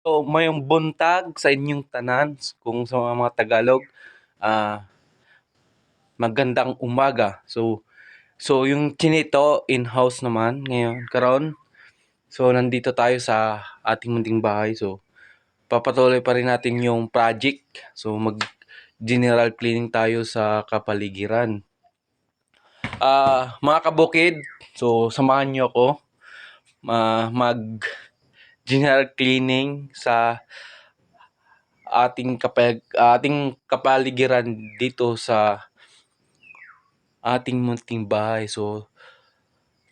So, mayong buntag sa inyong tanan kung sa mga Tagalog, magandang umaga. So yung chinito in-house naman ngayon karon. So nandito tayo sa ating munting bahay. So papatuloy pa rin natin yung project. So mag general cleaning tayo sa kapaligiran. Mga kabukid, so samahan niyo ako mag general cleaning sa ating kapaligiran dito sa ating munting bahay. So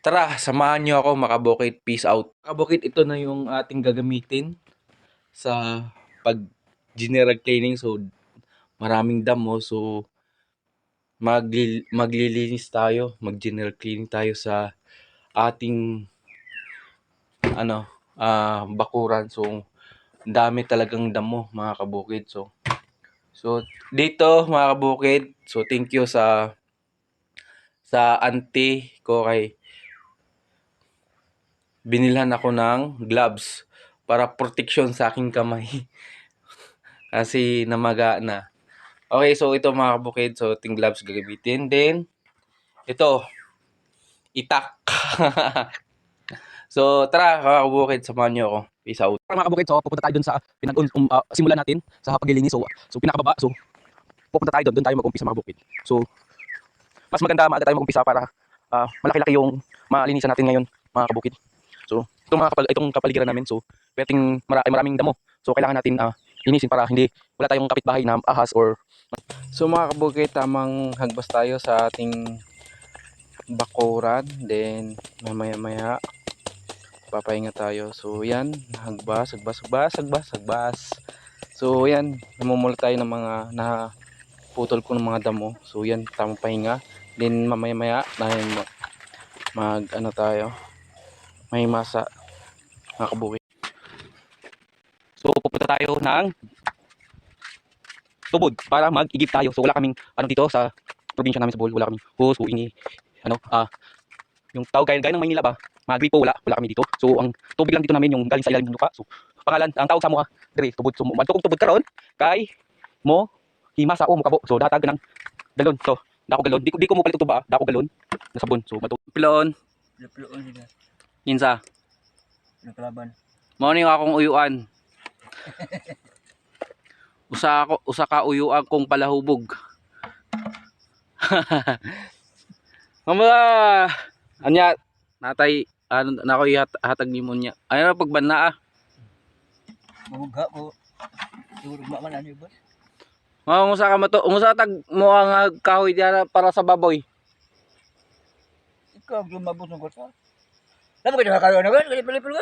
tara, samahan niyo ako mga kabukid. Peace out. Kabukid, ito na yung ating gagamitin sa pag general cleaning. So maraming damo. So maglilinis tayo, mag general cleaning tayo sa ating bakuran. So dami talagang damo mga kabukid. So dito mga kabukid, so thank you sa auntie ko kay binilhan ako ng gloves para protection sa aking kamay kasi namaga na. Okay, so ito mga kabukid, so ating gloves gagamitin. Then ito, itak. So tara mga kabukid, samahan niyo ako. Peace out. Mga kabukid, so pupunta tayo dun sa simulan natin sa paglilinis. So pinakababa, so pupunta tayo doon tayo mag-umpisa mga kabukid. So mas maganda maaga tayo mag-umpisa para malaki-laki yung malinisan natin ngayon mga kabukid. So itong kapaligiran namin, so maraming damo. So kailangan natin linisin para hindi wala tayong kapitbahay na ahas or So mga kabukid, tamang hagbas tayo sa ating bakuran. Then maya papahinga tayo. So yan, hagbas. So yan, namumula tayo ng mga naputol ko ng mga damo. So yan, tamang pahinga. Then mamaya tayo, may masa mga kabukid. so pupunta tayo ng tubod para mag-igib tayo. So wala kaming dito sa probinsya namin sa Bohol, wala kaming hose, huingi, yung tawag gaya ng Maynila ba, mga gripo, wala kami dito. So ang tubig lang dito namin yung galing sa ilalim ng lupa. So pangalan, ang tawag sa mo dire tubod. So madto kong tubod karon kay mo himasa o mukabo. So datag ng galon. So dako galon, di ko mo palit tuba, dako galon na sabon. So madto Pilon, Sila. insa. Nakalaban. Mao ni akong uyuan. Usa ka uyuan kong palahubog. Mga anya natay nako hatag nimo niya. Ano pagbana Mamugha ko. Siguro man ano boss. Unsa ka mato? Unsa tag mo ang kahoy diara para sa baboy? Ikaw lumabot ng kota. Lama ka nakakaroon na ba? Kalipal-lipal.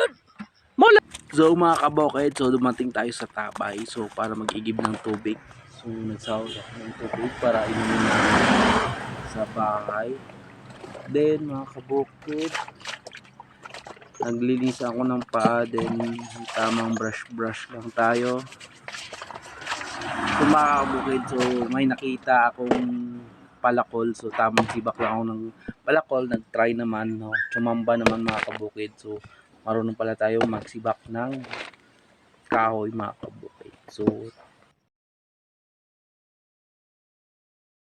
So mga kabukid, so dumating tayo sa Tabay, so para mag-igib ng tubig. So nagsawag ako ng tubig para inumin namin sa bahay. Then mga kabukid, naglinis ako ng paa, then tamang brush lang tayo. So mga kabukid, so may nakita akong palakol, so tamang sibak lang ako ng palakol, nag-try naman, no? Tsumamba naman mga kabukid. So marunong pala tayo magsibak ng kahoy mga kabukid. So